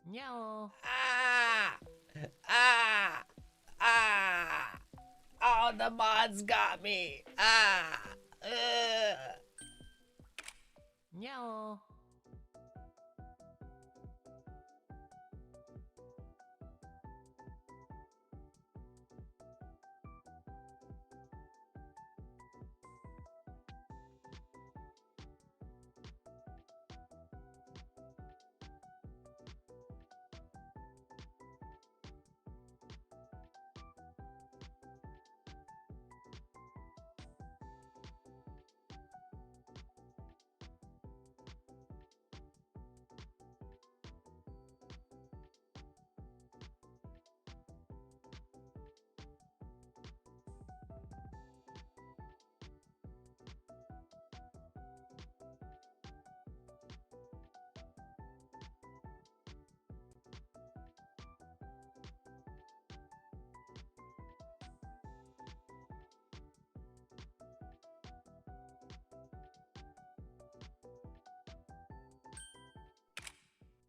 Meow. Ah! Ah! Ah! Oh, the mods got me! Ah! Meow.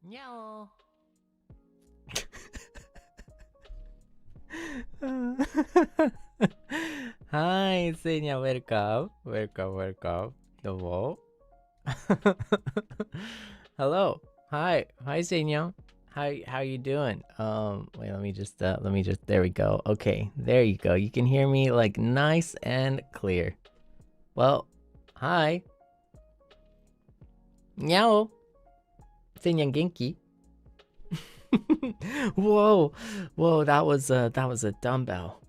Meow. Hi, Seinya, welcome. Welcome. どうも。Hello. Hi, Seinya. How you doing? Wait, let me just there we go. Okay, there you go. You can hear me like nice and clear. Well, hi. Meow. Seinyan genki? Whoa, that was a dumbbell.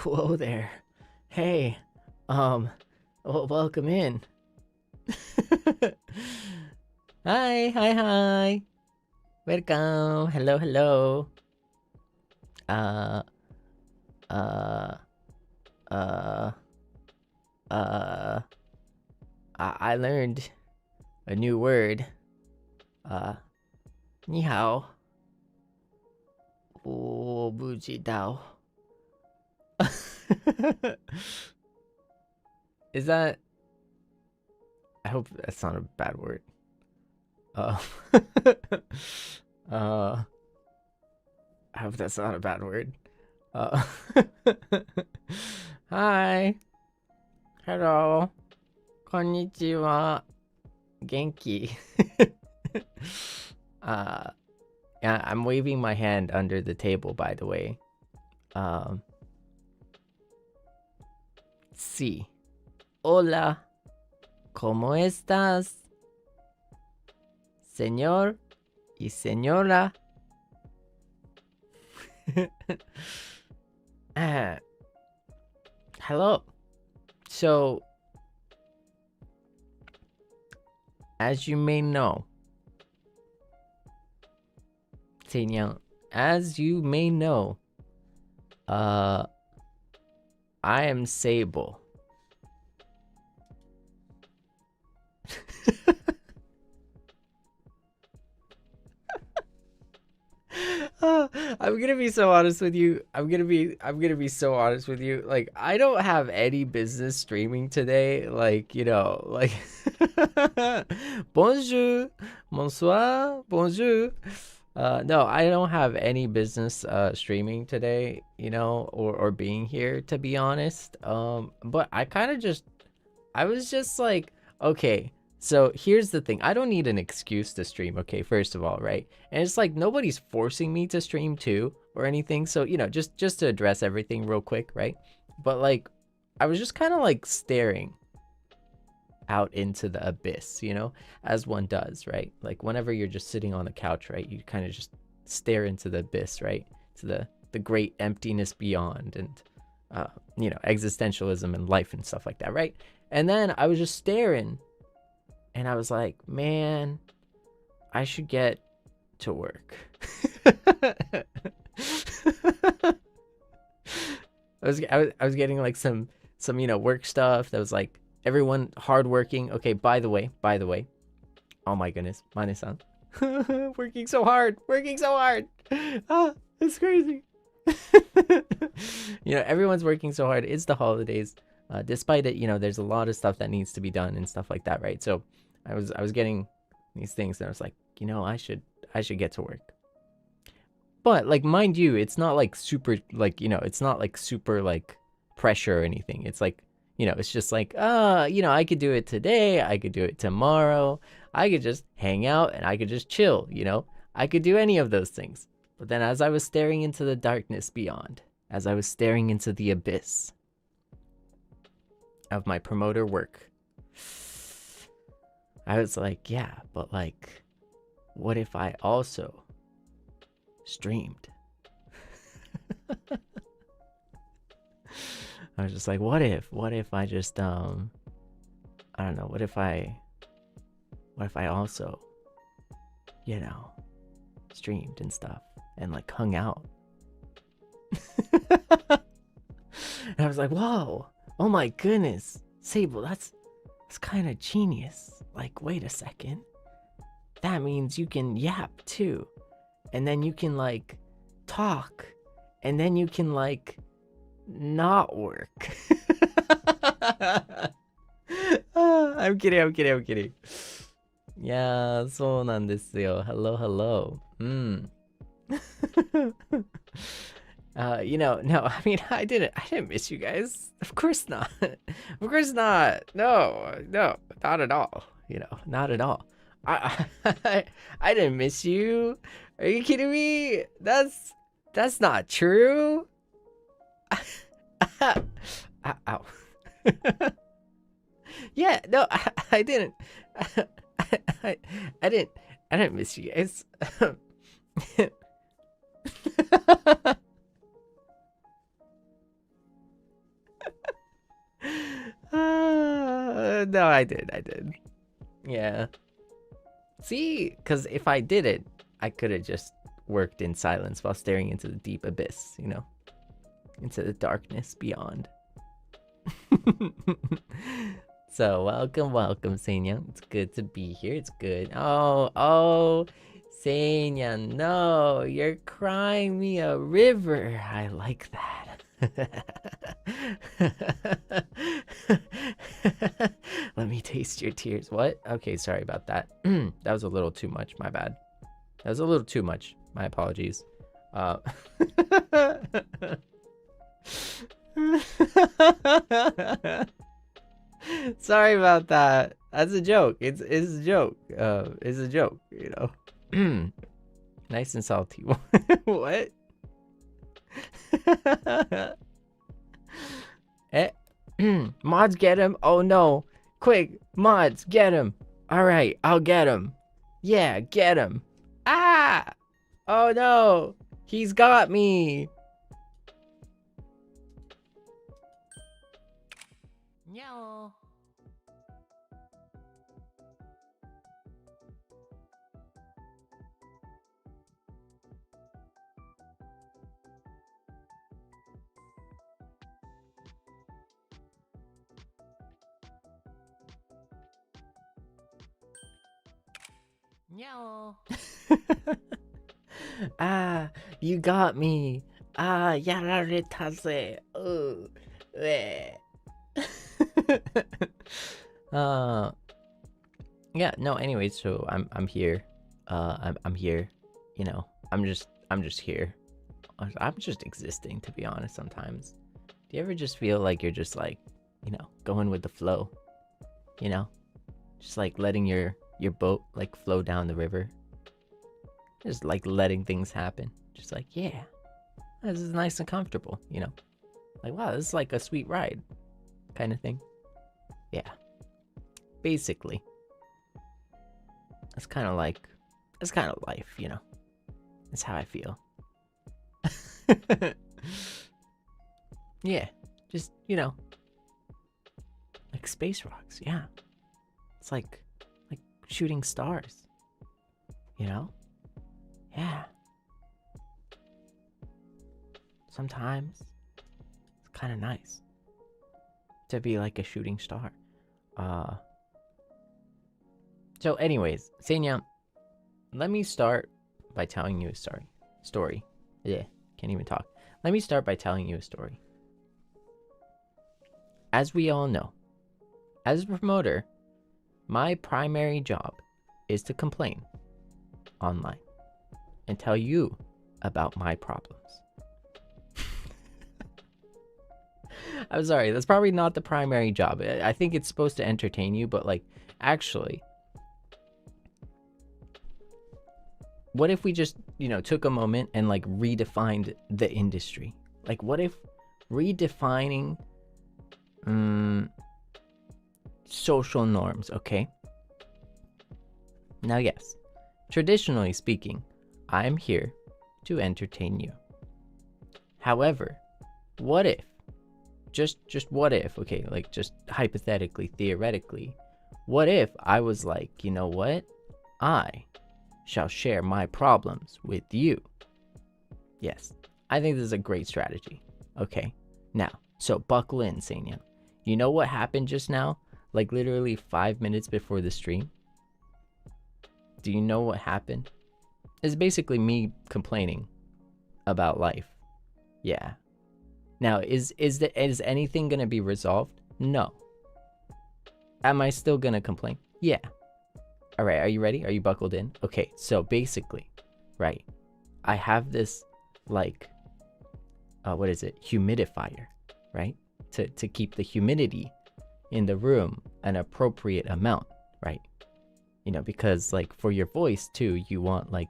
Whoa there. Hey, welcome in. Hi. Welcome. Hello. I learned a new word. Ni hao. Oh, buji dao. Is that... I hope that's not a bad word. I hope that's not a bad word. Hi. Hello. Konnichiwa. Genki. Yeah, I'm waving my hand under the table, by the way. Sí. Hola. ¿Cómo estás? Señor y señora. Hello. So, as you may know, Seinyan, as you may know, I am Seible. I'm gonna be so honest with you. I'm gonna be so honest with you. Like, I don't have any business streaming today. Like, you know, like bonjour, bonsoir, bonjour. No, I don't have any business streaming today, you know, or being here, to be honest. But I was just like, okay, so here's the thing. I don't need an excuse to stream, okay, first of all, right? And it's like nobody's forcing me to stream too or anything. So, you know, just to address everything real quick, right? But like, I was just kind of like staring out into the abyss, you know, as one does, right? Like whenever you're just sitting on the couch, right? You kind of just stare into the abyss, right? To the great emptiness beyond, and you know, existentialism and life and stuff like that, right? And then I was just staring, and I was like, man, I should get to work. I was getting like some you know, work stuff that was like everyone hardworking. Okay, by the way, oh my goodness, Mane-san, working so hard. Ah, it's crazy. You know, everyone's working so hard. It's the holidays. Despite it, you know, there's a lot of stuff that needs to be done and stuff like that, right? So I was getting these things and I was like, you know, I should get to work. But like, mind you, it's not like super, like, you know, it's not like super like pressure or anything. It's like, you know, it's just like, you know, I could do it today, I could do it tomorrow, I could just hang out and I could just chill, you know, I could do any of those things. But then as I was staring into the darkness beyond, as I was staring into the abyss of my promoter work, I was like, yeah, but like, what if I also streamed? I was just like, what if I just I don't know, what if I also, you know, streamed and stuff and like hung out. And I was like, whoa, oh my goodness, Seible, that's kind of genius. Like, wait a second, that means you can yap too, and then you can like talk, and then you can like not work. I'm kidding. Yeah, そうなんですよ. Hello. You know, no, I mean, I didn't miss you guys. Of course not. Of course not. No, not at all. You know, not at all. I didn't miss you. Are you kidding me? That's not true. Ow. Yeah, no, I didn't. I didn't miss you guys. No, I did. Yeah. See, because if I did it, I could have just worked in silence while staring into the deep abyss, you know, into the darkness beyond. So welcome, Seinyan. It's good to be here. It's good. Oh, Seinyan, no, you're crying me a river. I like that. Let me taste your tears. What? Okay, sorry about that. That was a little too much. My bad. That was a little too much. My apologies. Sorry about that. That's a joke. It's a joke. It's a joke, you know. Nice and salty. What? Mods, get him. Oh no. Quick, mods, get him. Alright, I'll get him. Yeah, get him. Ah! Oh no. He's got me. Meow. Meow. Ah, you got me. Ah, yararetaze. Oh, yeah, no, anyways, so I'm here. I'm here, you know. I'm just here. I'm just existing, to be honest. Sometimes, do you ever just feel like you're just like, you know, going with the flow, you know, just like letting your boat like flow down the river, just like letting things happen, just like, yeah, this is nice and comfortable, you know, like, wow, this is like a sweet ride kind of thing. Yeah, basically that's kind of life, you know. That's how I feel. Yeah, just, you know, like space rocks. Yeah, it's like shooting stars, you know. Yeah, sometimes it's kind of nice to be like a shooting star. So anyways, Seinyan, let me start by telling you a story. Yeah, can't even talk. Let me start by telling you a story. as we all know, as a promoter, my primary job is to complain online and tell you about my problems. I'm sorry, that's probably not the primary job. I think it's supposed to entertain you, but like, actually, what if we just, took a moment and like redefined the industry? Like, what if redefining social norms, okay? Now, yes, traditionally speaking, I'm here to entertain you. However, what if, just what if, okay, like just hypothetically, theoretically, what if I was like, you know what? I shall share my problems with you. Yes, I think this is a great strategy. Okay, now, so buckle in, Seinyan. You know what happened just now? Like literally 5 minutes before the stream? Do you know what happened? It's basically me complaining about life. Yeah. Now, is anything gonna be resolved? No. Am I still gonna complain? Yeah. All right, are you ready? Are you buckled in? Okay, so basically, right, I have this like, what is it? Humidifier, right? To keep the humidity in the room an appropriate amount, right? Because like for your voice too, you want like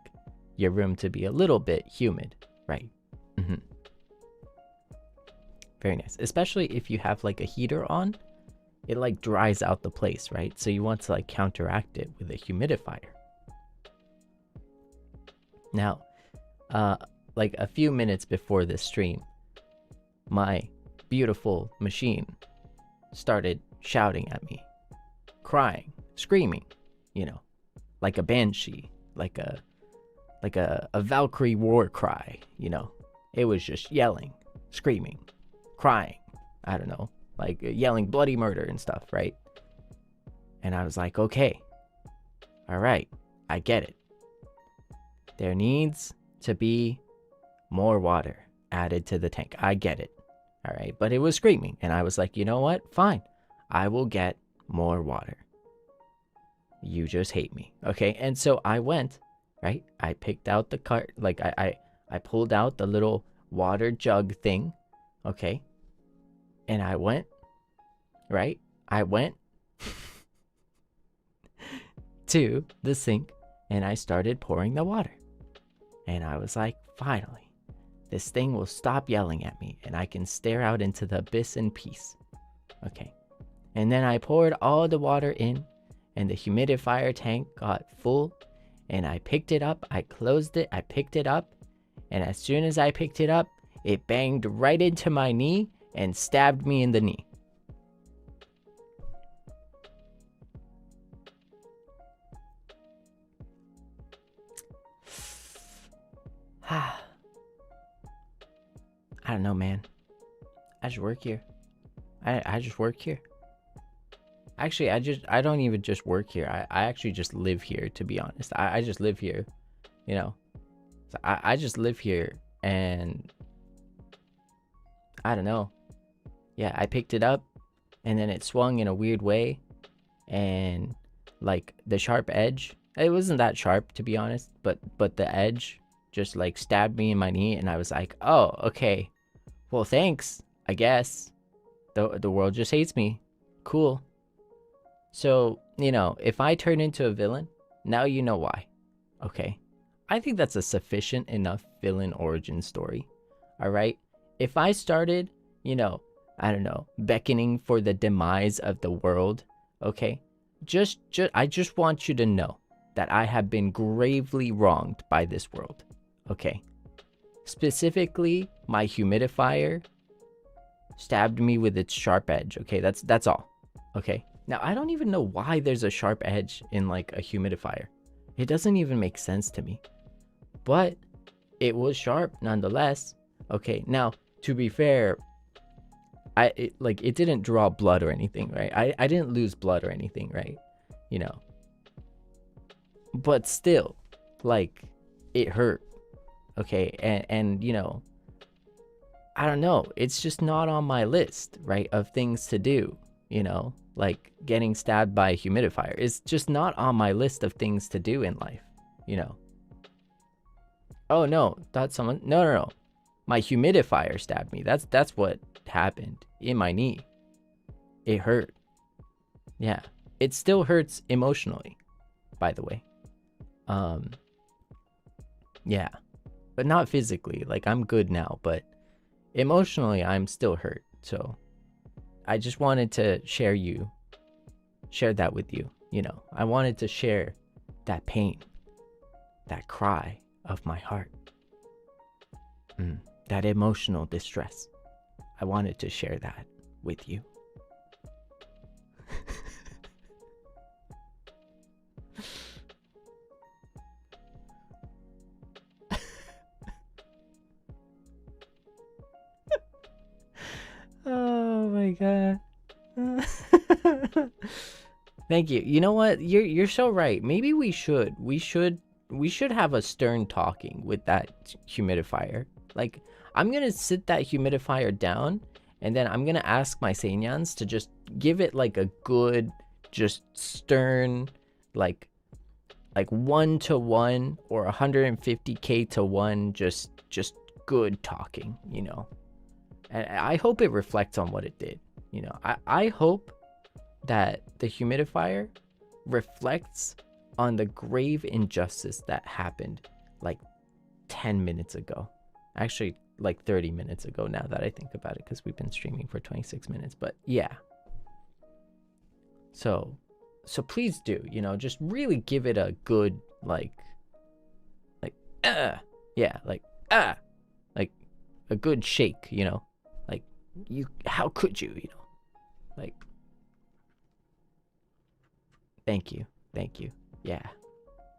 your room to be a little bit humid, right? Very nice. Especially if you have like a heater on, it like dries out the place, right? So you want to like counteract it with a humidifier. Now, like a few minutes before this stream, my beautiful machine started shouting at me, crying, screaming, like a banshee, like a Valkyrie war cry, It was just yelling, screaming, crying, I don't know, like yelling bloody murder and stuff, right? And I was like, okay, all right, I get it. There needs to be more water added to the tank. I get it. All right, but it was screaming, and I was like, you know what? Fine, I will get more water. You just hate me, okay? And so I went, right? I picked out the cart, like I pulled out the little water jug thing, okay? And I went, right? I went to the sink, and I started pouring the water. And I was like, finally, this thing will stop yelling at me, and I can stare out into the abyss in peace. Okay. And then I poured all the water in, and the humidifier tank got full, and I picked it up, I closed it, I picked it up, and as soon as I picked it up, it banged right into my knee and stabbed me in the knee. I don't know, man. I just work here. I just work here. Actually, I don't even just work here. I actually just live here, to be honest. I just live here, So I just live here, and I don't know. Yeah, I picked it up, and then it swung in a weird way, and like the sharp edge, it wasn't that sharp, to be honest, but the edge just like stabbed me in my knee, and I was like, oh, okay, well, thanks, I guess. The world just hates me. Cool. So, if I turn into a villain, now you know why. Okay. I think that's a sufficient enough villain origin story. All right. If I started, I don't know, beckoning for the demise of the world, okay? I just want you to know that I have been gravely wronged by this world. Okay. Specifically, my humidifier stabbed me with its sharp edge. Okay, that's all. Okay. Now, I don't even know why there's a sharp edge in like a humidifier. It doesn't even make sense to me. But it was sharp nonetheless. Okay. Now, to be fair, it didn't draw blood or anything, right? I didn't lose blood or anything, right? But still, like, it hurt. Okay, and I don't know. It's just not on my list, right, of things to do, you know, like getting stabbed by a humidifier. It's just not on my list of things to do in life, you know. Oh no, thought someone, no. My humidifier stabbed me. That's what happened in my knee. It hurt. Yeah. It still hurts emotionally, by the way. Yeah. But not physically. Like, I'm good now, but emotionally I'm still hurt. So I just wanted to share that with you, you know. I wanted to share that pain, that cry of my heart. That emotional distress. I wanted to share that with you. Oh my god. Thank you. You know what? You're so right. Maybe we should have a stern talking with that humidifier. Like, I'm gonna sit that humidifier down, and then I'm gonna ask my Seinyans to just give it like a good, just stern, like 1-to-1 or 150k to 1, just good talking, you know. And I hope it reflects on what it did, you know. I hope that the humidifier reflects on the grave injustice that happened like 10 minutes ago. Actually, like 30 minutes ago now that I think about it, because we've been streaming for 26 minutes. But yeah. So please do, you know, just really give it a good, like a good shake, you know. Like, how could you, you know? Like, thank you. Yeah.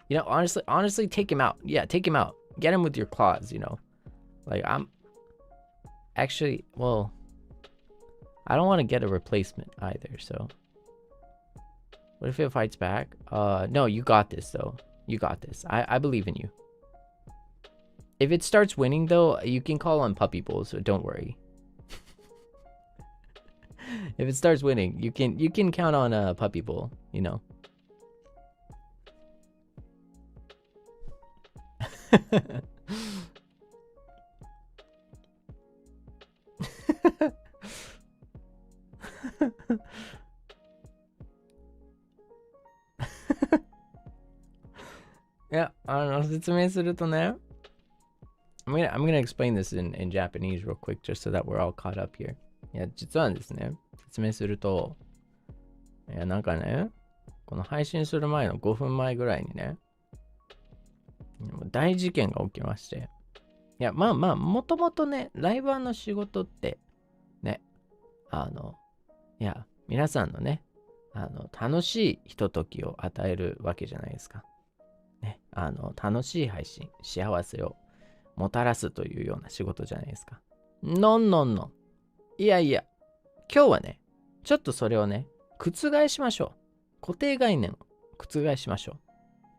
You know, honestly, take him out. Yeah, take him out. Get him with your claws, you know. Like, I'm actually, well, I don't want to get a replacement either, so. What if it fights back? No, you got this, though. You got this. I believe in you. If it starts winning, though, you can call on Puppy Bowl, so don't worry. If it starts winning, you can count on a Puppy Bowl, you know. Yeah, 説明するとね、I'm gonna explain this in Japanese real quick just so that we're all caught up here. いや、実はですね、説明すると、いや、なんかね、この配信する前の5分前ぐらいにね、大事件が起きまして。いや、まあ、もともとね、ライバーの仕事って、ね、いや、皆さんのね、楽しいひとときを与えるわけじゃないですか。ね、楽しい配信、幸せをもたらすというような仕事じゃないですか。のん。いや、今日はね、ちょっとそれをね、覆しましょう。固定概念を覆しましょう。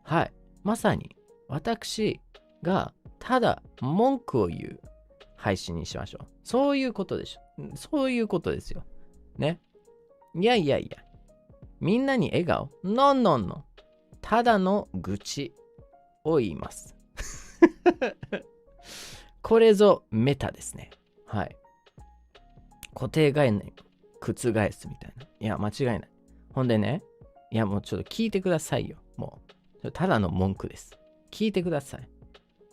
はい。まさに、私がただ文句を言う配信にしましょう。そういうことでしょ。そういうことですよ。ね。いや。みんなに笑顔。の。ただの愚痴を言います。これぞメタですね。はい。固定概念覆すみたいな。いや、間違いない。ほんでね、いや、もうちょっと聞いてくださいよ。もう、ただの文句です。聞いてください。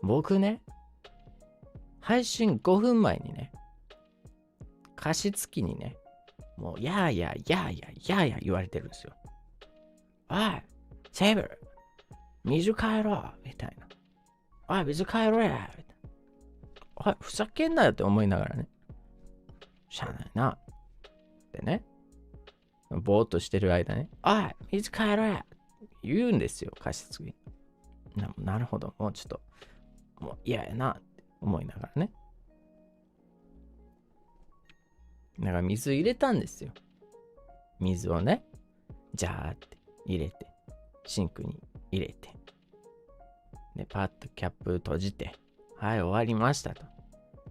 僕ね、配信5分前にね、加湿器にね、もう、やー言われてるんですよ。おい、セーブル、水変えろ、みたいな。おい、水変えろや、みたいな。おい、ふざけんなよって思いながらね。しゃあないな。でね、ぼーっとしてる間ね、おい、水変えろや、言うんですよ、加湿器。なるほど、もうちょっと、もう嫌やなって思いながらね。だから水入れたんですよ。水をね、ジャーって入れて、シンクに入れて、で、パッとキャップ閉じて、はい、終わりましたと。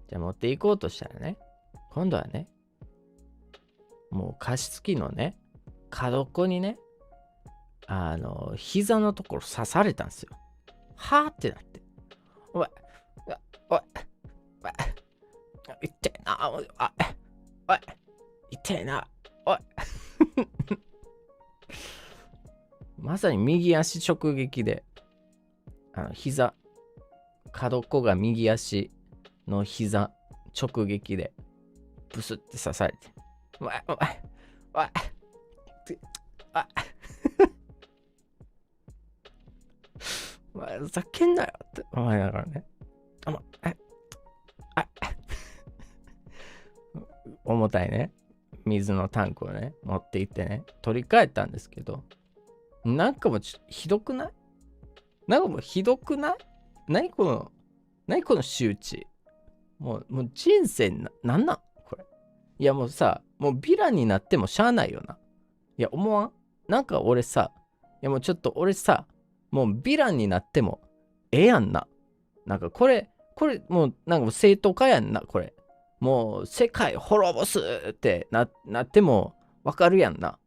じゃあ持っていこうとしたらね、今度はね、もう加湿器のね、角っこにね、膝のところ刺されたんですよ。はーってなって。おい、おい、痛いな、おい、痛いな、おい。まさに右足直撃で、膝、角っこが右足の膝直撃で、ブスって刺されて。おい、お前、ふざけんなよって思いながらね。重たいね、水のタンクをね、持って行ってね、取り替えたんですけど、なんかもうひどくない？なんかもうひどくない？何この周知。もう人生なんこれ。いやもうさ、もうヴィランになってもしゃあないよな。いや思わん？なんか俺さ、いやもうちょっと俺さ、もうヴィランになってもええやんな。なんかこれもうなんかもう正当化やんな、これ。もう世界滅ぼすってなってもわかるやんな。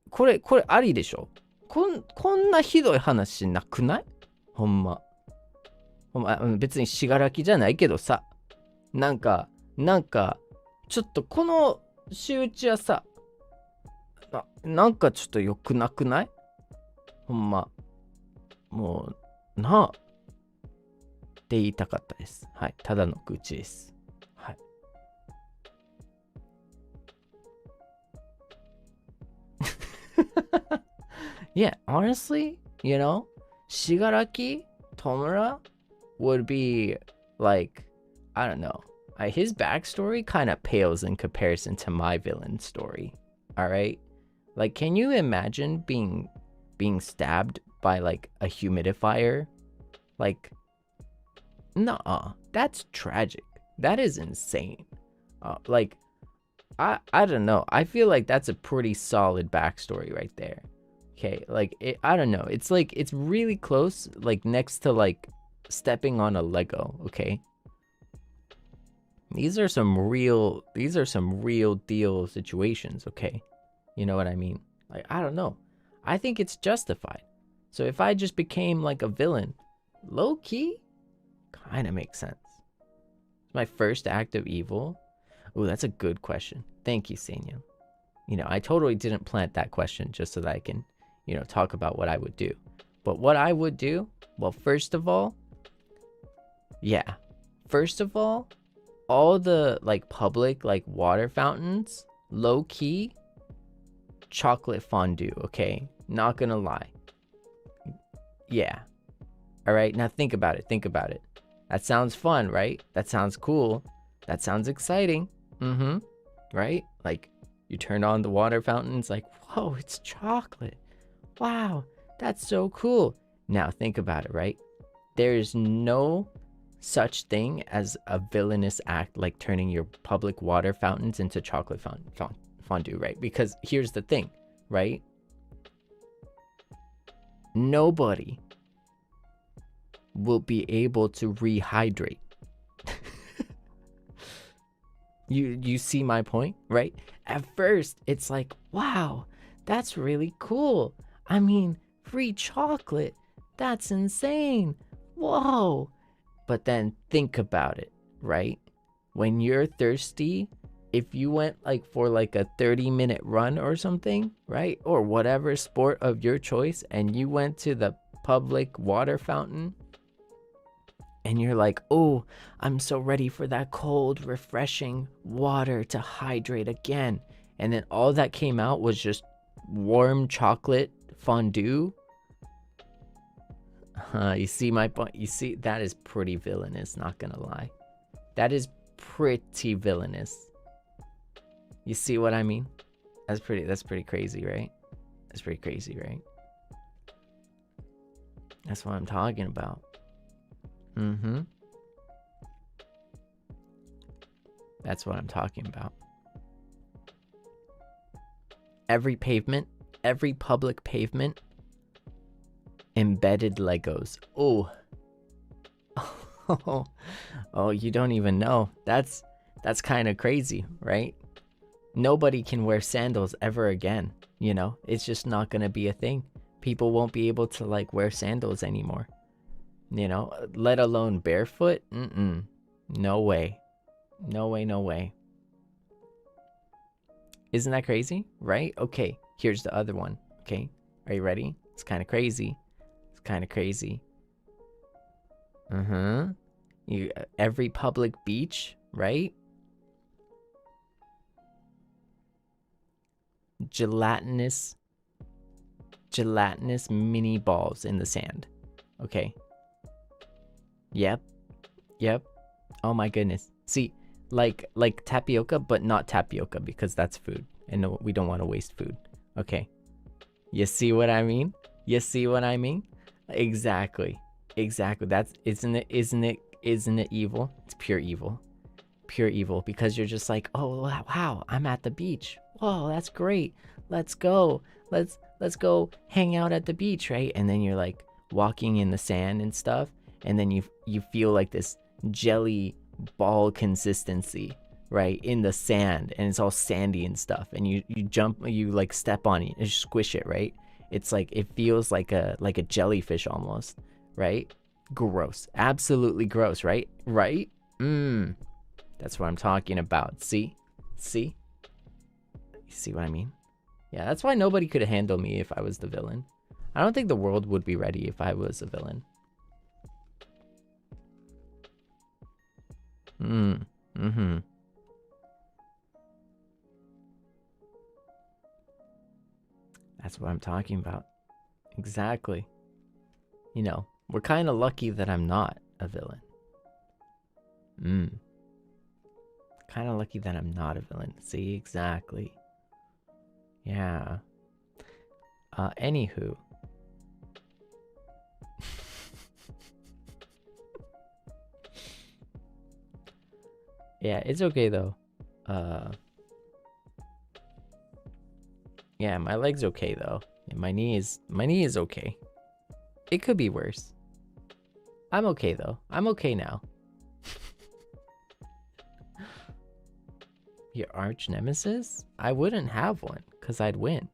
これありでしょ？こんなひどい話なくない？ほんま別にしがらきじゃないけどさ、なんかちょっとこの仕打ちはさ、なんかちょっと良くなくない？ほんまもうなあって言いたかったです。はい、ただの愚痴です。はい。Yeah, honestly, Shigaraki Tomura would be like, I don't know. His backstory kind of pales in comparison to my villain story. All right? Like, can you imagine being stabbed by like a humidifier? Like, nah, that's tragic. That is insane. Like, I don't know. I feel like that's a pretty solid backstory right there. Okay, like I don't know. It's like it's really close, like next to like stepping on a Lego. Okay, these are some real deal situations. Okay, you know what I mean? Like I don't know. I think it's justified. So if I just became like a villain, low key, kind of makes sense. My first act of evil. Oh, that's a good question. Thank you, Seinyan. I totally didn't plant that question just so that I can, talk about what I would do. But what I would do, well, first of all, all the like public like water fountains, low key, chocolate fondue, okay? Not gonna lie. Yeah. All right, now think about it. That sounds fun, right? That sounds cool. That sounds exciting. Right? Like you turn on the water fountains, like, whoa, it's chocolate. Wow, that's so cool. Now think about it, right? There's no such thing as a villainous act like turning your public water fountains into chocolate fondue, right? Because here's the thing, right? Nobody will be able to rehydrate. You see my point, right? At first, it's like, wow, that's really cool. I mean, free chocolate. That's insane. Whoa. But then think about it, right? When you're thirsty, if you went like for like a 30-minute run or something, right? Or whatever sport of your choice, and you went to the public water fountain, and you're like, oh, I'm so ready for that cold, refreshing water to hydrate again. And then all that came out was just warm chocolate fondue. You see my point? You see, that is pretty villainous, not gonna lie. That is pretty villainous. You see what I mean? That's pretty crazy, right? That's pretty crazy, right? That's what I'm talking about. That's what I'm talking about. Every public pavement, embedded Legos. Oh. Oh, you don't even know. That's kind of crazy, right? Nobody can wear sandals ever again, you know? It's just not going to be a thing. People won't be able to like wear sandals anymore. You know, let alone barefoot? No way. No way, no way. Isn't that crazy? Right? Okay, here's the other one. Okay, are you ready? It's kind of crazy. It's kind of crazy. Every public beach, right? Gelatinous mini balls in the sand. Okay. Yep. Oh my goodness. See, like tapioca, but not tapioca because that's food, and no, we don't want to waste food. Okay. You see what I mean? Exactly. That's isn't it evil? It's pure evil. Pure evil, because you're just like, oh wow, I'm at the beach. Whoa, that's great. Let's go. Let's go hang out at the beach, right? And then you're like walking in the sand and stuff, and then you feel like this jelly ball consistency, right, in the sand, and it's all sandy and stuff, and you jump, you like step on it and squish it, right? It's like, it feels like a jellyfish almost, right? Gross. Absolutely gross, right? That's what I'm talking about. See? You see what I mean? Yeah, that's why nobody could handle me if I was the villain. I don't think the world would be ready if I was a villain. That's what I'm talking about. Exactly. You know, we're kind of lucky that I'm not a villain. Kind of lucky that I'm not a villain. See, exactly. Yeah. Anywho. Yeah, it's okay though. Yeah, my leg's okay though. And my knee is okay. It could be worse. I'm okay though. I'm okay now. Your arch nemesis? I wouldn't have one, because I'd win.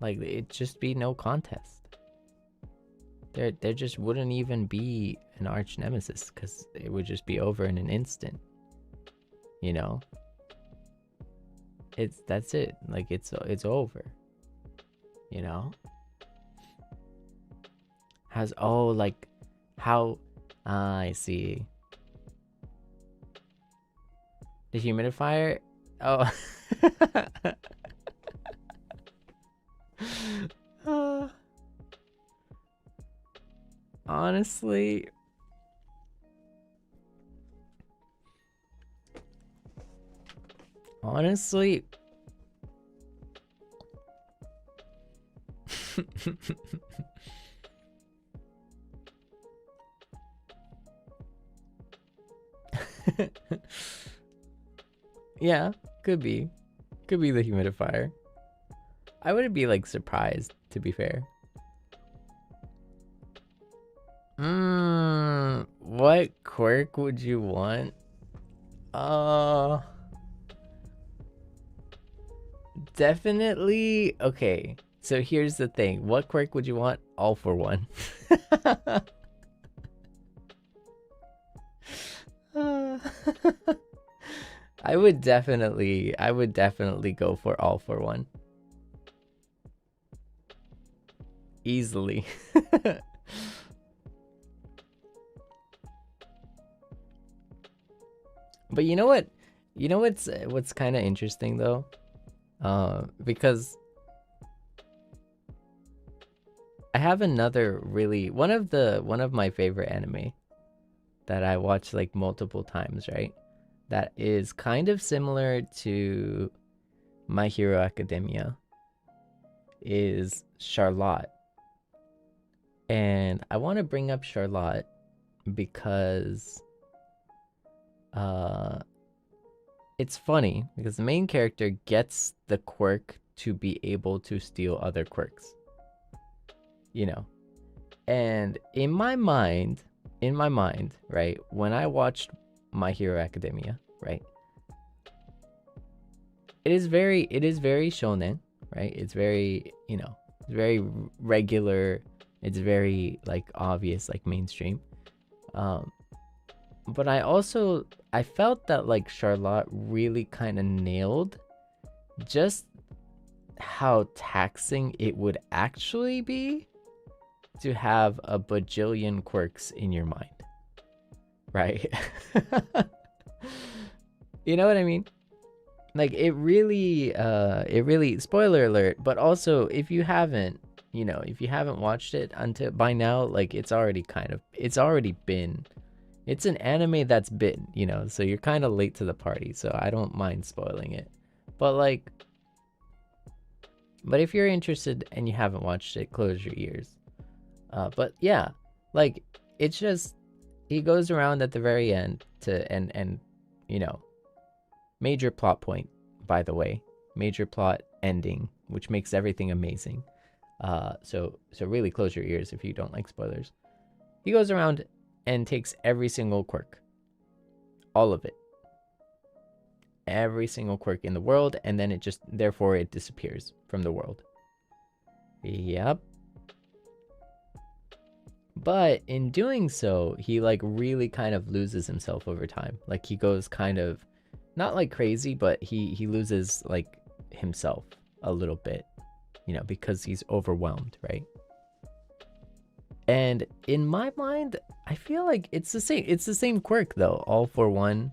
Like, it'd just be no contest. There just wouldn't even be an arch nemesis, because it would just be over in an instant. You know? That's it. Like, it's over. You know? I see. The humidifier? Oh. Honestly. Yeah, could be the humidifier. I wouldn't be like surprised, to be fair. What quirk would you want? Definitely. Okay, so here's the thing. What quirk would you want? All for one. I would definitely go for all for one. Easily. But you know what? What's kind of interesting though? Because I have another really one of my favorite anime that I watch like multiple times, right? That is kind of similar to My Hero Academia, is Charlotte. And I want to bring up Charlotte because it's funny because the main character gets the quirk to be able to steal other quirks. You know. And in my mind, in my mind, right, when I watched My Hero Academia, right, it is very shonen, right? It's very, it's very regular. It's very like obvious, like mainstream. But I felt that like Charlotte really kind of nailed just how taxing it would actually be to have a bajillion quirks in your mind, right? You know what I mean? Like it really spoiler alert, but also if you haven't watched it until by now, like it's already been, it's an anime that's been, so you're kind of late to the party, so I don't mind spoiling it. But if you're interested and you haven't watched it, close your ears. But yeah, like it's just, he goes around at the very end to and major plot point, by the way, major plot ending, which makes everything amazing. So really close your ears if you don't like spoilers. He goes around and takes every single quirk, all of it, every single quirk in the world, and then therefore it disappears from the world. Yep. But in doing so, he like really kind of loses himself over time. Like he goes kind of not like crazy, but he loses like himself a little bit, because he's overwhelmed, right? And in my mind, I feel like it's the same quirk though, all for one,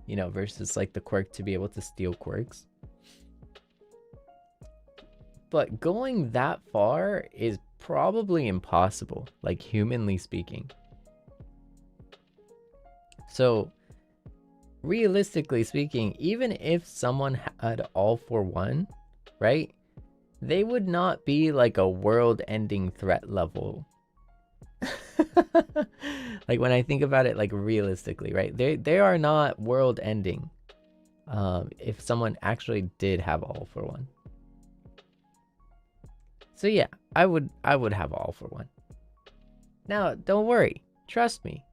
versus like the quirk to be able to steal quirks. But going that far is probably impossible, like humanly speaking. So realistically speaking, even if someone had all for one, right, they would not be like a world-ending threat level. Like when I think about it, like realistically, right, they are not world-ending. If someone actually did have all for one. So yeah, I would have all for one. Now, don't worry, trust me,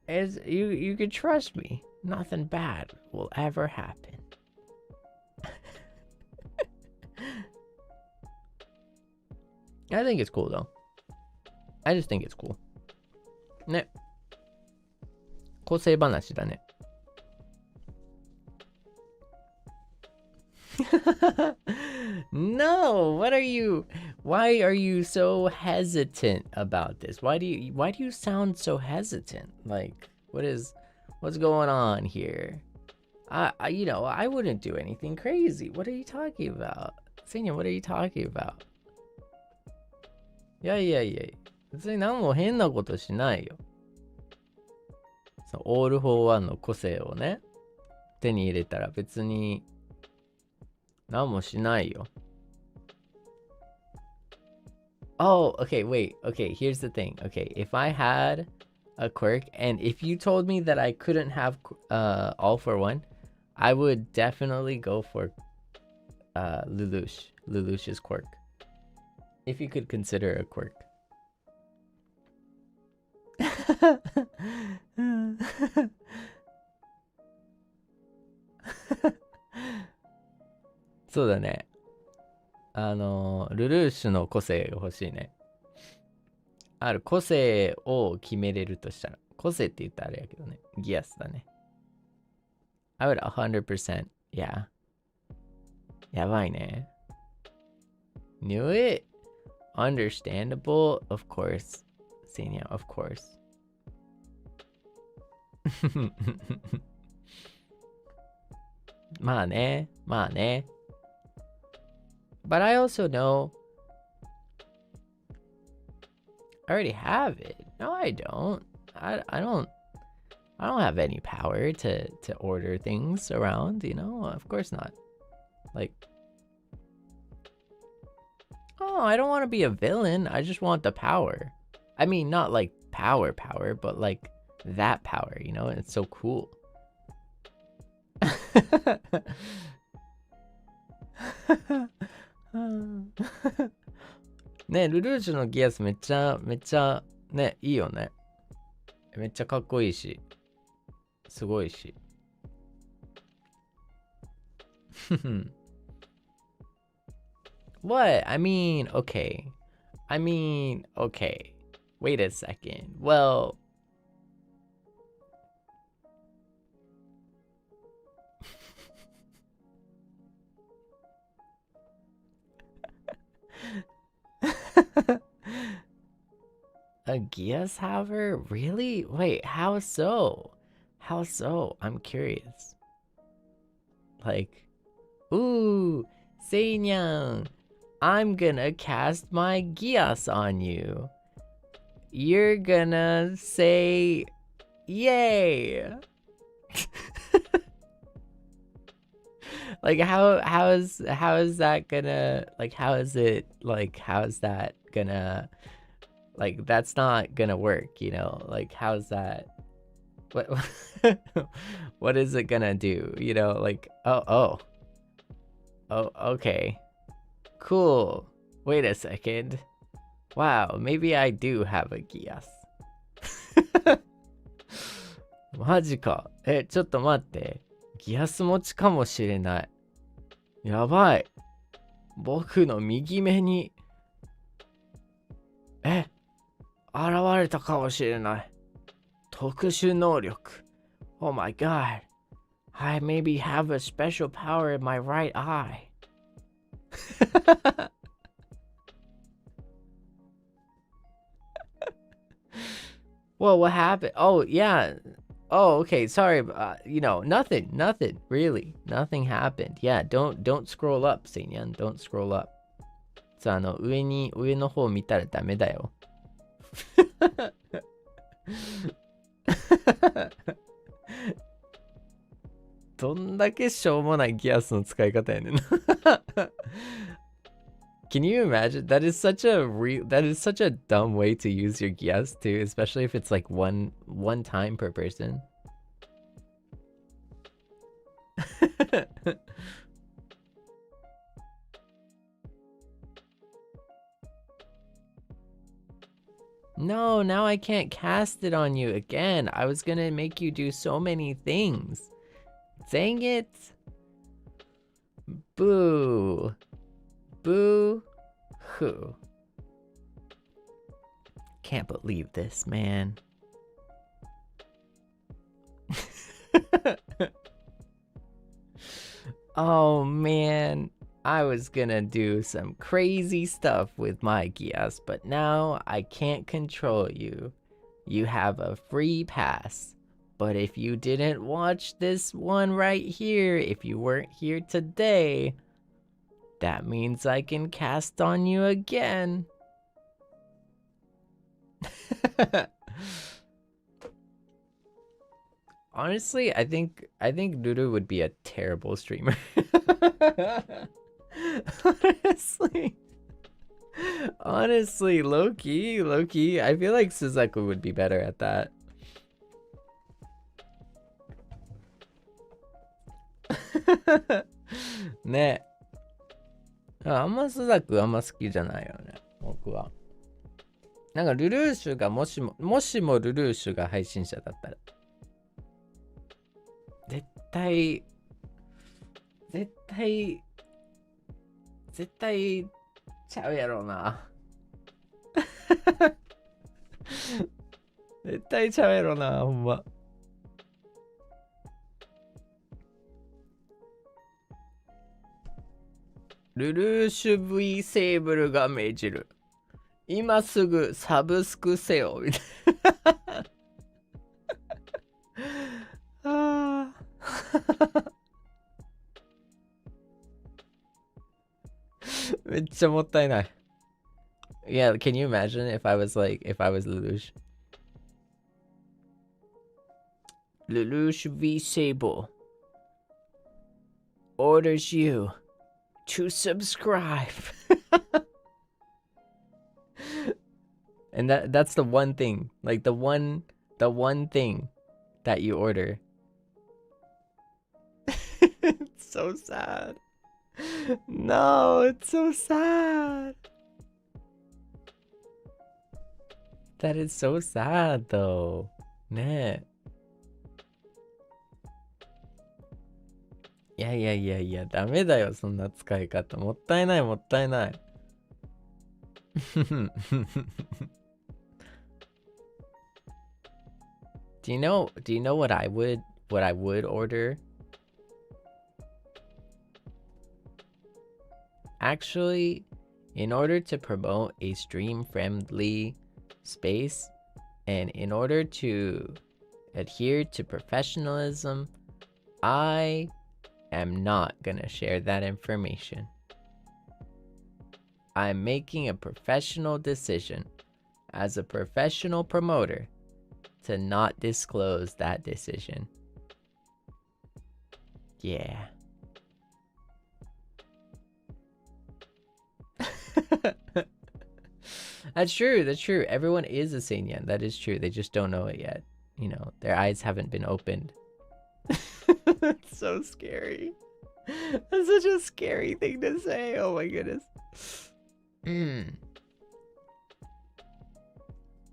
as you could trust me, nothing bad will ever happen. I think it's cool though. I just think it's cool. ね。個性話だね。No, why are you so hesitant about this? Why do you sound so hesitant? Like, what's going on here? I wouldn't do anything crazy. What are you talking about? Seiyan, what are you talking about? いや別に何も変なことしないよ。そのオール・フォー・ワンの個性をね、手に入れたら別に何もしないよ。Oh, okay, wait. Okay, here's the thing. Okay, if I had a quirk and if you told me that I couldn't have all for one, I would definitely go for Lelouch's quirk. If you could consider a quirk. そうだね。ルルーシュの個性が欲しいね。ある個性を決めれるとしたら。個性って言ったらあれやけどね。ギアスだね。I would 100%. Yeah. やばいね。Knew it. Understandable. Of course. Seinya, of course. まあね。But I also know I already have it. No, I don't. I don't have any power to order things around, Of course not. Like, oh, I don't want to be a villain. I just want the power. I mean, not like power, but like that power, It's so cool. ね、ルルーシュのギアスめっちゃね、いいよね。めっちゃかっこいいし、すごいし。What? I mean, okay. Okay. Wait a second. Well, a Gias haver? Really? Wait, how so? How so? I'm curious. Like, ooh, Seinyan, I'm gonna cast my Gias on you. You're gonna say, yay. Like how is that gonna, like, how is that gonna, like, that's not gonna work, you know? Like, how's that, what what is it gonna do, you know? Like, oh, okay, cool, wait a second, wow, maybe I do have a Gias. マジか。ちょっと待って。ギアス持ちかもしれない。やばい。僕の右目に、現れたかもしれない。特殊能力。Oh my god. I maybe have a special power in my right eye. Well, what happened? Oh, yeah. Oh, okay. Sorry. You know, nothing. Really. Nothing happened. Yeah, don't scroll up, Seinyan. Don't scroll up. さあ、上の方見たらダメだよ。どんだけしょうもないギアスの使い方やねんな。Can you imagine? That is such a dumb way to use your Gias too, especially if it's like one time per person. No, now I can't cast it on you again. I was gonna make you do so many things. Dang it. Boo. Boo hoo. Can't believe this, man. Oh man, I was gonna do some crazy stuff with my Gias, but now I can't control you. You have a free pass. But if you didn't watch this one right here, if you weren't here today, that means I can cast on you again. Honestly, I think Lulu would be a terrible streamer. Honestly, low key, I feel like Suzaku would be better at that. Ne. あんまスザクあんま好きじゃないよね、僕は。なんかルルーシュがもしもルルーシュが配信者だったら絶対ちゃうやろうな。絶対ちゃうやろな、ほんま。ルルーシュ V セーブルが命じる。今すぐサブスクせよ。みたいな。めっちゃもったいない。Yeah, can you imagine if I was Lelouch? Lelouch V Seible orders you to subscribe. And that's the one thing, like the one thing that you order. It's so sad. No, it's so sad. That is so sad though. ねえ。いやいやいやいや、ダメだよ、そんな使い方。もったいない、もったいない。do you know what I would order? Actually, in order to promote a stream-friendly space and in order to adhere to professionalism, I am not gonna share that information. I'm making a professional decision as a professional promoter to not disclose that decision. Yeah. That's true. That's true. Everyone is a Seinyan. That is true. They just don't know it yet. You know, their eyes haven't been opened. That's so scary. That's such a scary thing to say. Oh my goodness.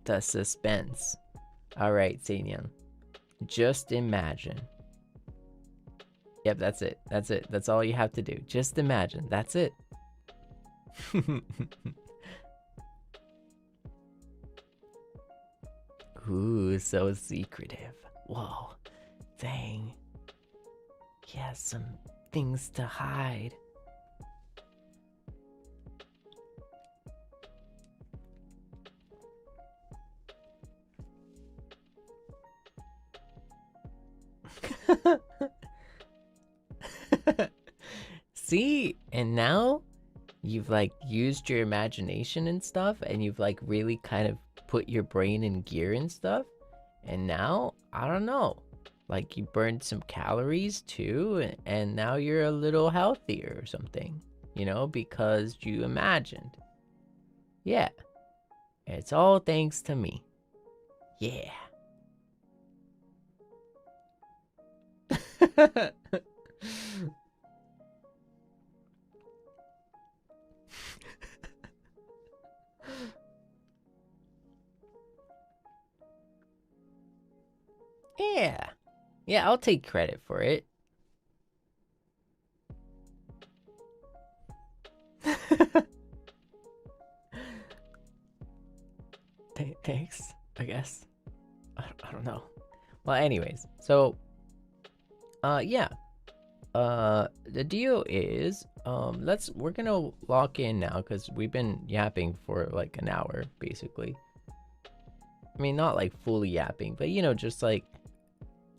The suspense. All right, Seinyan. Just imagine. Yep, that's it. That's it. That's all you have to do. Just imagine. That's it. Ooh, so secretive. Whoa. Dang. He has some things to hide. See, and now you've like used your imagination and stuff, and you've like really kind of put your brain in gear and stuff, and now I don't know, like you burned some calories too, and now you're a little healthier or something, you know, because you imagined. Yeah, it's all thanks to me. Yeah. Yeah. Yeah, I'll take credit for it. Thanks, I guess. I don't know. Well, anyways, so yeah. The deal is we're gonna lock in now because we've been yapping for like an hour basically. I mean, not like fully yapping, but you know, just like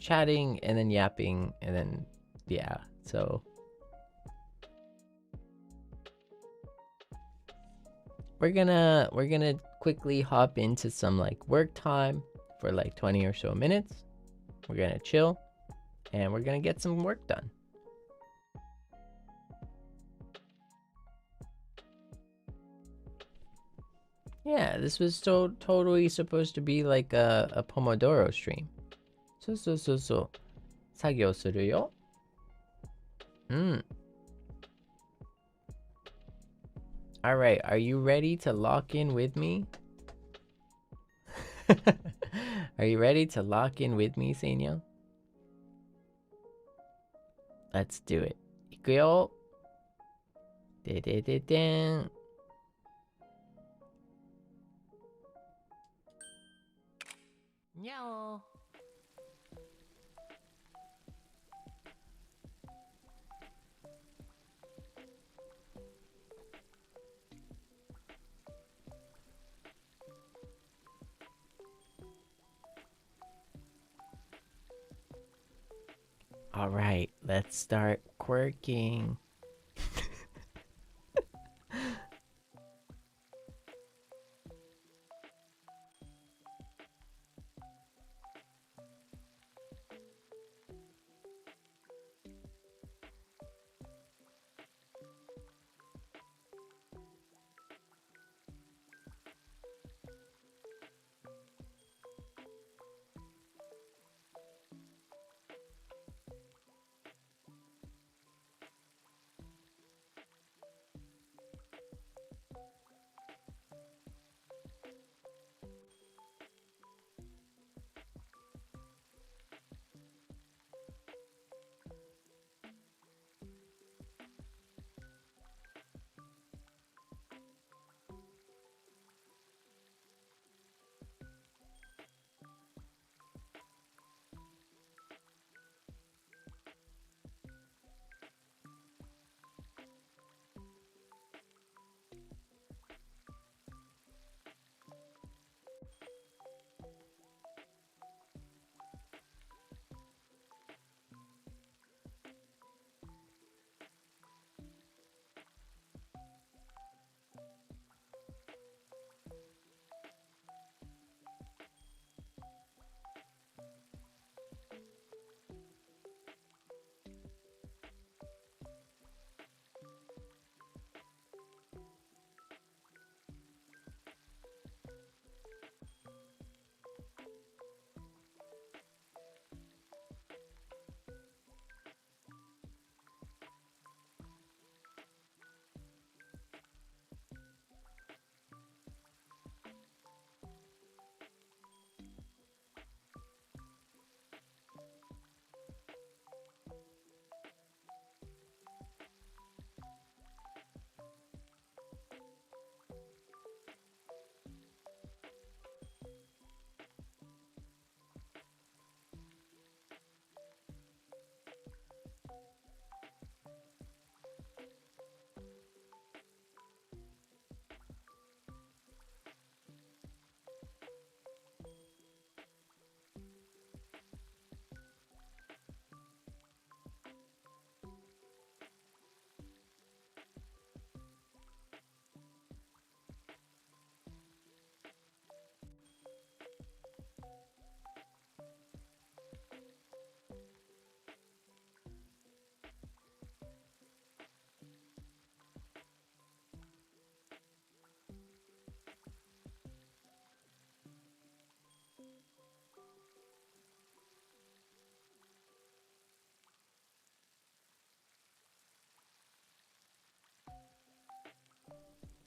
chatting and then yapping and then yeah. So we're gonna quickly hop into some like work time for like 20 or so minutes. We're gonna chill and we're gonna get some work done. Yeah, this was totally supposed to be like a Pomodoro stream. So. 作業するよ。Alright, are you ready to lock in with me? Are you ready to lock in with me, Seinyan? Let's do it. いくよ。ででででん。にゃお。All right, let's start quirking.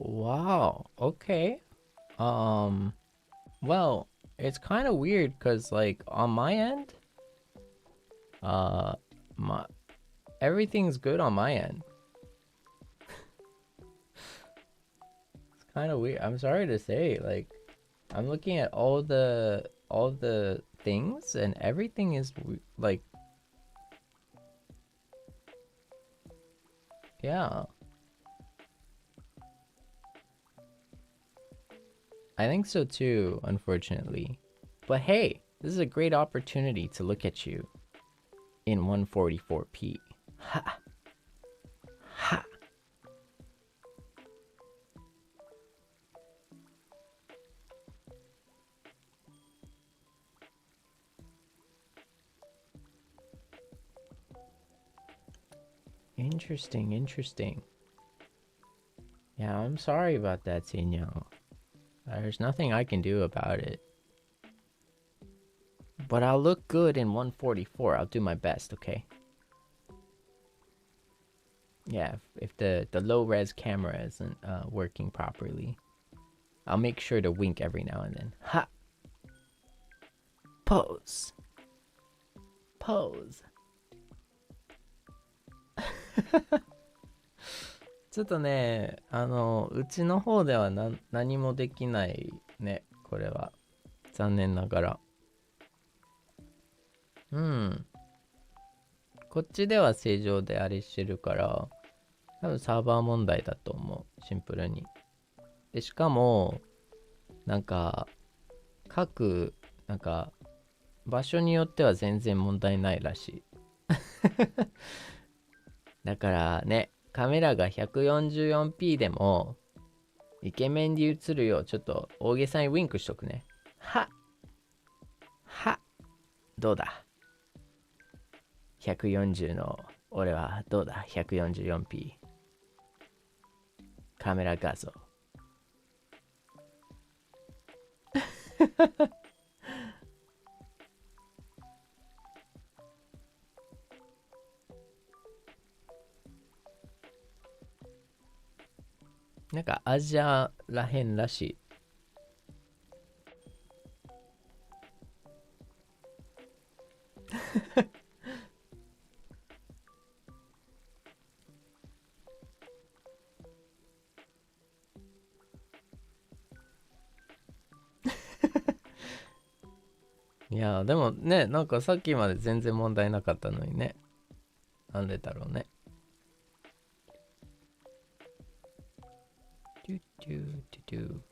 Wow. Okay. Um, well, it's kind of weird because like on my end, uh, my everything's good on my end. It's kind of weird. I'm sorry to say, like I'm looking at all the things and everything is like yeah. I think so too, unfortunately. But hey, this is a great opportunity to look at you in 144p. Ha! Ha! Interesting, interesting. Yeah, I'm sorry about that, Seinyan. There's nothing I can do about it. But I'll look good in 144. I'll do my best, okay? Yeah, if the low res camera isn't working properly, I'll make sure to wink every now and then. Ha! Pose. Pose. ちょっとね、うちの方では何もできないね、これは。残念ながら。うん。こっちでは正常であれしてるから、多分サーバー問題だと思う、シンプルに。で、しかも、なんか、なんか、場所によっては全然問題ないらしい。だからね、カメラが 144p でも、イケメンで映るよう、ちょっと大げさにウィンクしとくね。ははどうだ ?140 の俺はどうだ ?144p。カメラ画像。なんかアジアらへんらしい。いやでもね、なんかさっきまで全然問題なかったのにね。なんでだろうね。トゥトゥトゥトゥ。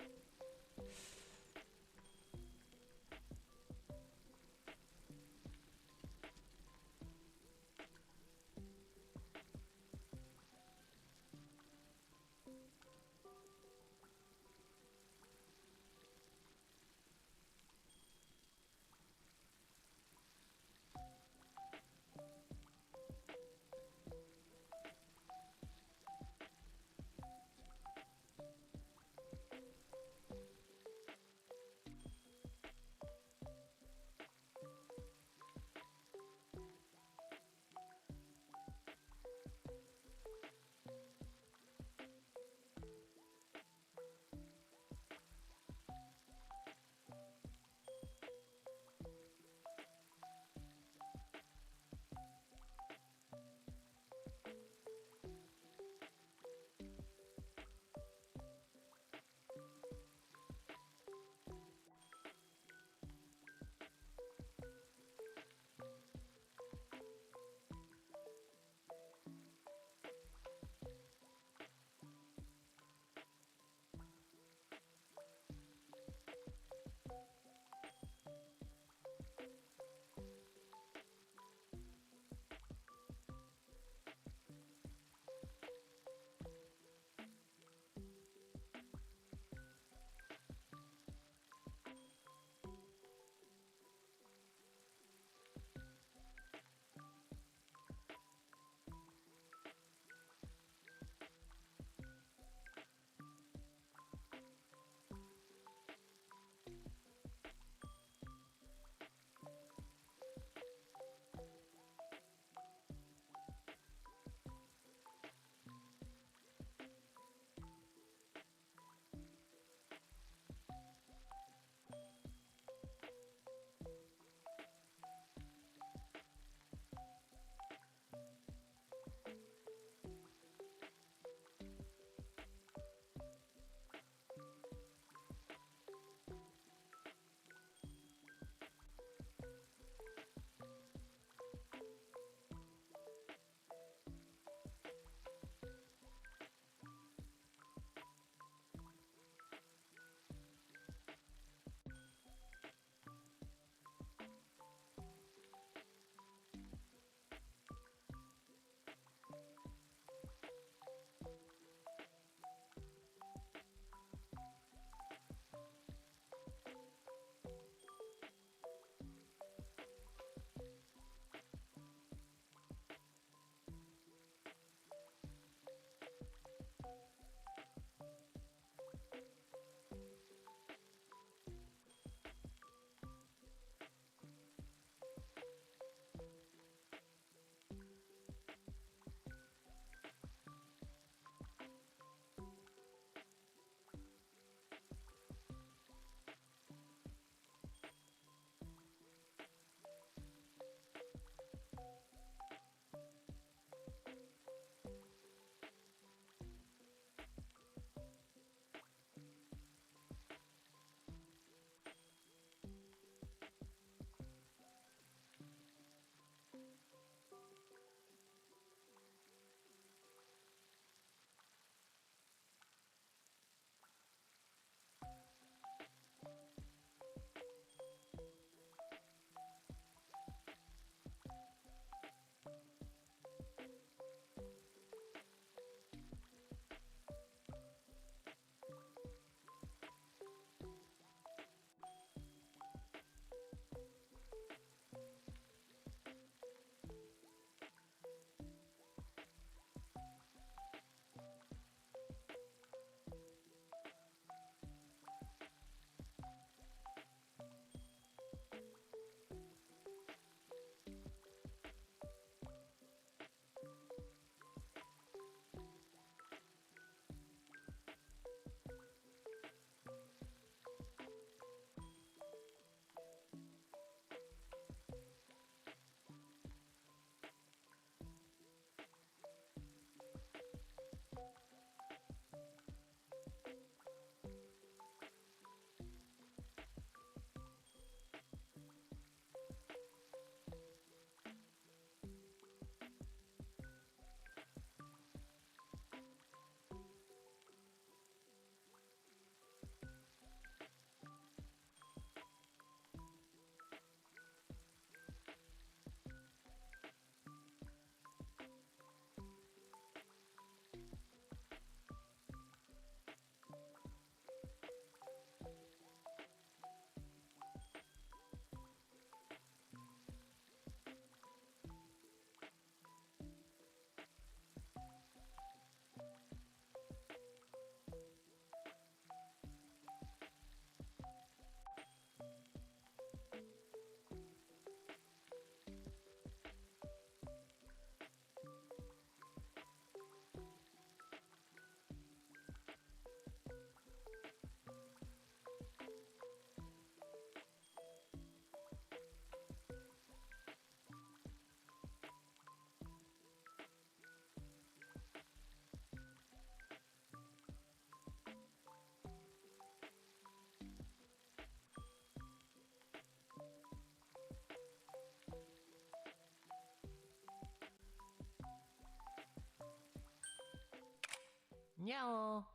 Meow.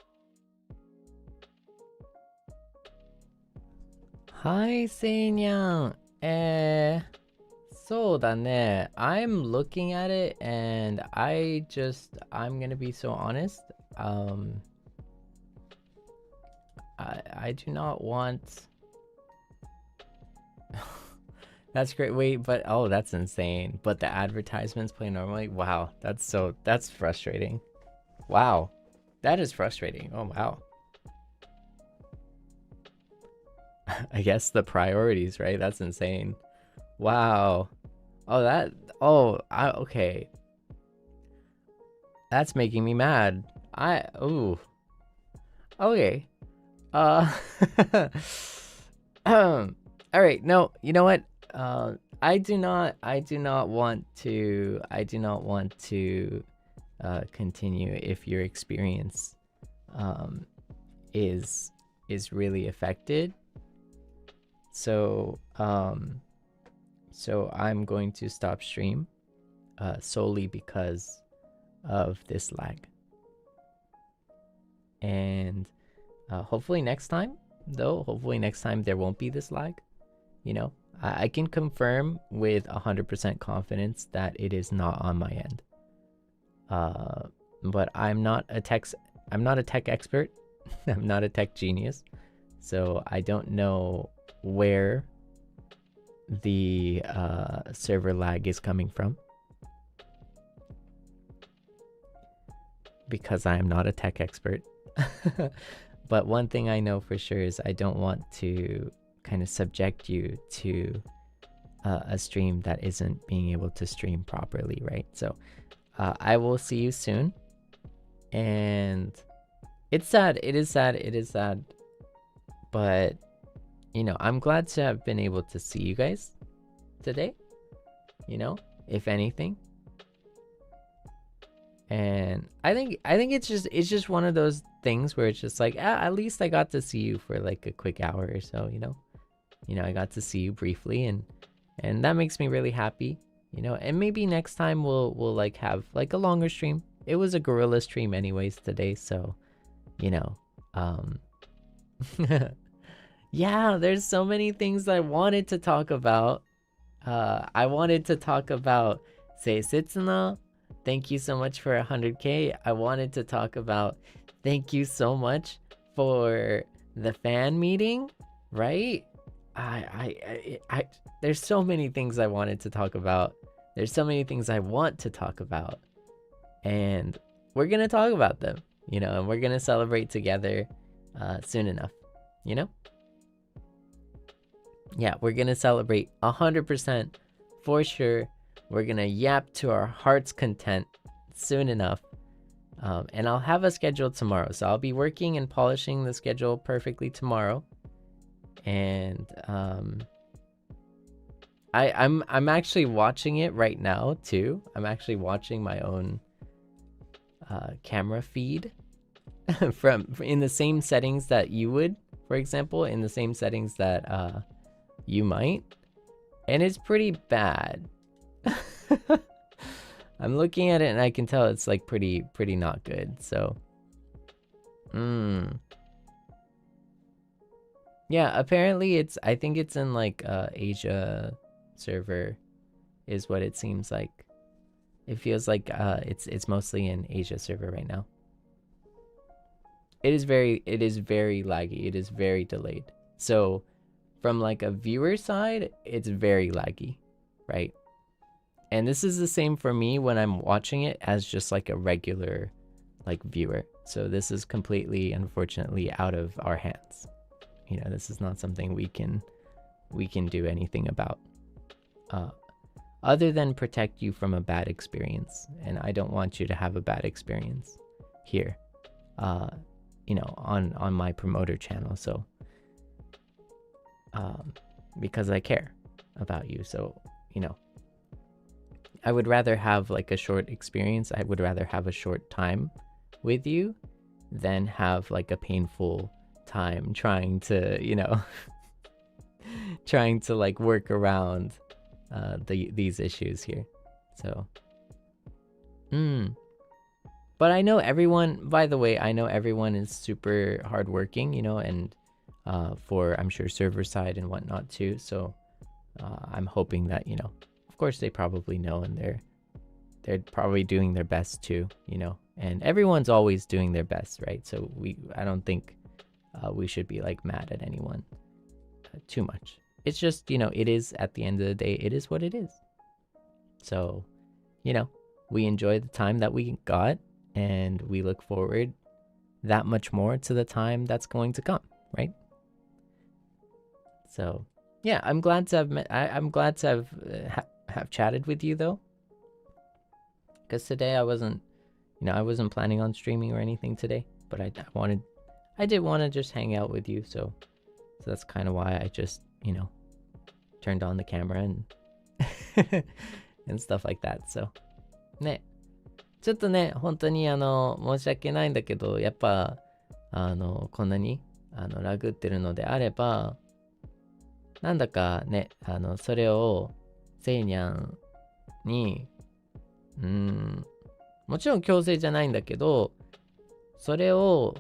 Hi, Seinyan. そうだね. I'm looking at it and I'm gonna be so honest. I do not want. That's great. Wait, but oh, that's insane. But the advertisements play normally. Wow, that's frustrating. Wow, that is frustrating. Oh wow. I guess the priorities, right? That's insane. Wow. Okay. That's making me mad. Okay. All right. No, you know what? I do not want to continue if your experience is really affected. So I'm going to stop stream solely because of this lag. And hopefully next time there won't be this lag. You know, I can confirm with 100% confidence that it is not on my end. But I'm not a tech expert. I'm not a tech genius. So I don't know where the server lag is coming from, because I am not a tech expert. But one thing I know for sure is I don't want to kind of subject you to a stream that isn't being able to stream properly, right? So I will see you soon. And it's sad. It is sad. But, you know, I'm glad to have been able to see you guys today, you know, if anything. And I think it's just one of those things where it's just like, at least I got to see you for like a quick hour or so, you know, I got to see you briefly, and that makes me really happy, you know. And maybe next time we'll like have like a longer stream. It was a gorilla stream anyways today, so, you know, yeah, there's so many things I wanted to talk about. I wanted to talk about Seisetsuna. Thank you so much for 100k. I wanted to talk about thank you so much for the fan meeting, right? I there's so many things I wanted to talk about. There's so many things I want to talk about. And we're going to talk about them, you know, and we're going to celebrate together soon enough, you know? Yeah, we're going to celebrate 100% for sure. We're going to yap to our heart's content soon enough. And I'll have a schedule tomorrow. So I'll be working and polishing the schedule perfectly tomorrow. And I'm actually watching it right now too. I'm actually watching my own camera feed from in the same settings that you would, for example, in the same settings that you might. And it's pretty bad. I'm looking at it and I can tell it's like pretty not good. So yeah, apparently I think it's in like Asia server is what it seems like. It feels like it's mostly in Asia server right now. It is very laggy. It is very delayed. So from like a viewer side, it's very laggy, right? And this is the same for me when I'm watching it as just like a regular like viewer. So this is completely, unfortunately, out of our hands. You know, this is not something we can do anything about. Other than protect you from a bad experience. And I don't want you to have a bad experience here, you know, on my promoter channel. So, because I care about you. So, you know, I would rather have like a short experience. I would rather have a short time with you than have like a painful time trying to, you know, trying to like work around these issues here. So But I know everyone, by the way, I know everyone is super hardworking, you know, and for, I'm sure, server side and whatnot too. So I'm hoping that, you know, of course they probably know, and they're probably doing their best too, you know, and everyone's always doing their best, right? So I don't think we should be like mad at anyone too much. It's just, you know, it is, at the end of the day, it is what it is. So, you know, we enjoy the time that we got, and we look forward that much more to the time that's going to come, right? So yeah, I'm glad to have I'm glad to have chatted with you though, because today I wasn't planning on streaming or anything today, but I did want to just hang out with you, so that's kind of why I just, you know, turned on the camera and and stuff like that. So ね、ちょっとね、本当に申し訳ないんだけど、やっぱこんなにラグってるのであれば、なんだかね、それをセイニャンにもちろん強制じゃないんだけど、それを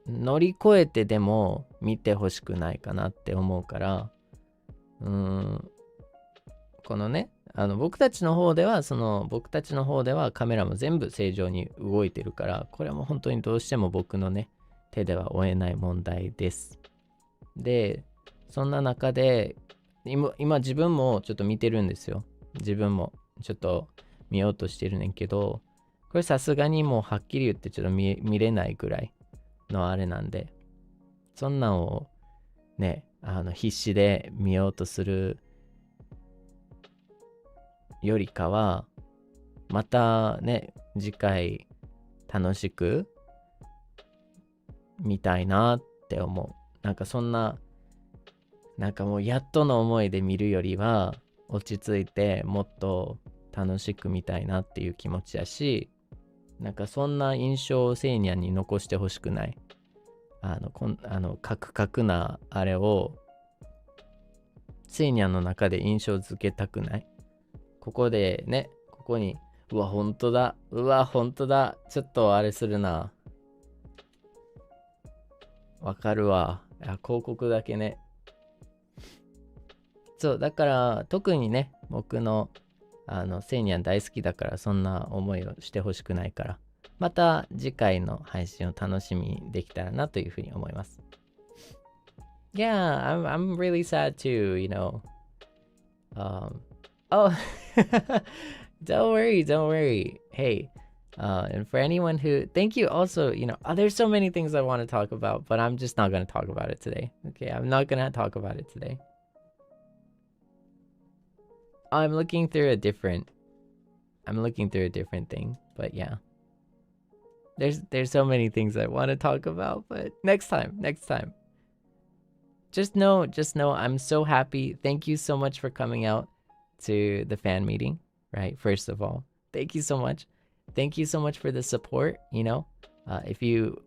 乗り越えてでも見てほしくないかなって思うから、このね、僕たちの方ではカメラも全部正常に動いてるから、これはもう本当にどうしても僕のね、手では追えない問題です。で、そんな中で今自分もちょっと見てるんですよ。自分もちょっと見ようとしてるねんけど、これさすがにもうはっきり言ってちょっと見れないぐらいのあれなんで、そんなんをね、必死で見ようとするよりかは、またね、次回楽しく見たいなって思う。なんかそんな、なんかもうやっとの思いで見るよりは、落ち着いてもっと楽しく見たいなっていう気持ちやし、なんかそんな印象をセイニャンに残してほしくない。カクカクなあれをセイニャンの中で印象づけたくない。ここでね、ここに、うわ、ほんとだ。ちょっとあれするな。わかるわ。広告だけね。そう、だから特にね、僕のセイニャン大好きだから、そんな思いをしてほしくないから、また次回の配信を楽しみにできたらなというふうに思います。Yeah, I'm really sad too, you know. Oh, don't worry. Hey, and for anyone who, thank you also, you know, there's so many things I want to talk about, but I'm just not going to talk about it today. Okay, I'm not going to talk about it today. I'm looking through a different thing, but yeah. There's so many things I want to talk about, but next time. Just know I'm so happy. Thank you so much for coming out to the fan meeting, right? First of all, thank you so much. Thank you so much for the support, you know. If you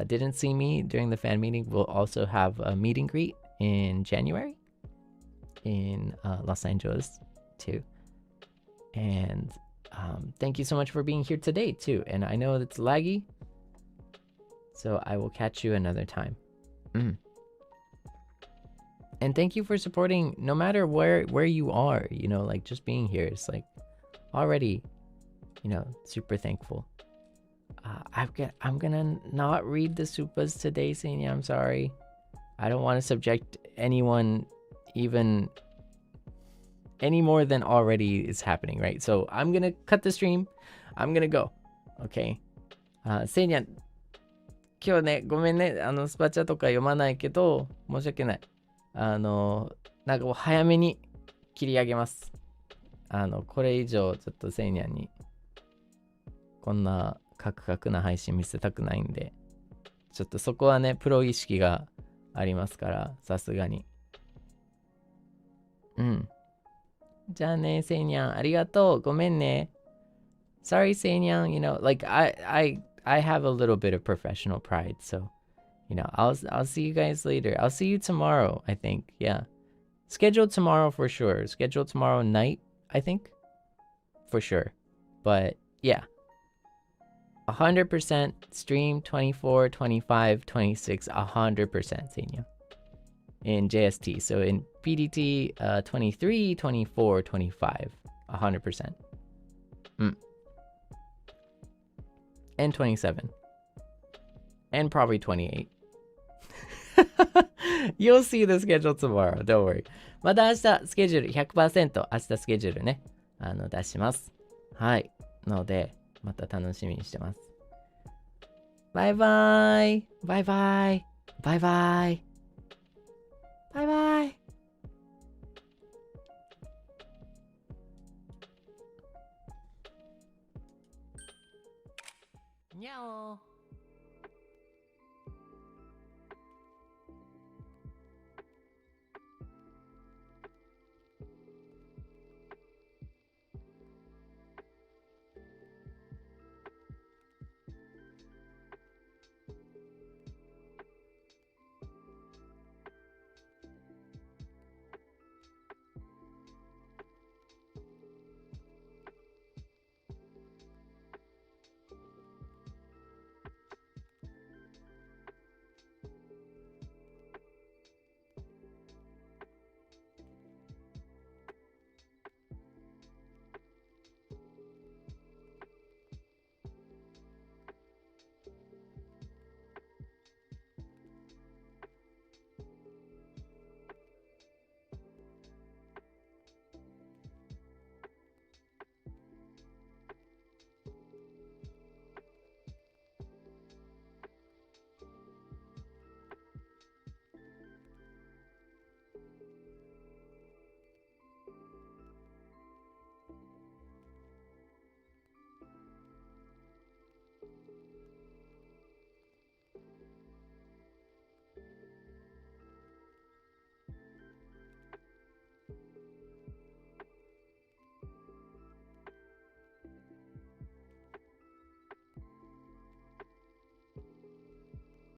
didn't see me during the fan meeting, we'll also have a meet and greet in January in Los Angeles too. And thank you so much for being here today too. And I know it's laggy, so I will catch you another time. And thank you for supporting no matter where you are, you know, like just being here is like already, you know, super thankful. I'm gonna not read the supas today, Seinya. I'm sorry. I don't want to subject anyone even any more than already is happening, right? So I'm gonna cut the stream. I'm gonna go. Okay. Seinya, 今日ね、ごめんね。スパチャとか読まないけど、申し訳ない。なんかもう早めに切り上げます。これ以上ちょっとセイニャンにこんなカクカクな配信見せたくないんで、ちょっとそこはね、プロ意識がありますから、さすがに。じゃあね、セイニャン、ありがとう。ごめんね。Sorry, セイニャン, you know, like I have a little bit of professional pride, so you know, I'll see you guys later. I'll see you tomorrow, I think. Yeah. Scheduled tomorrow for sure. Scheduled tomorrow night, I think. For sure. But yeah. 100% stream 24, 25, 26, 100% Seinya. In JST. So in PDT 23, 24, 25, 100%. And 27. And probably 28. You'll see the schedule tomorrow. Don't worry. また明日スケジュール 100% 明日スケジュールね、出します。はい。ので、また楽しみにしてます。バイバイ。バイバイ。バイバイ。バイバイ。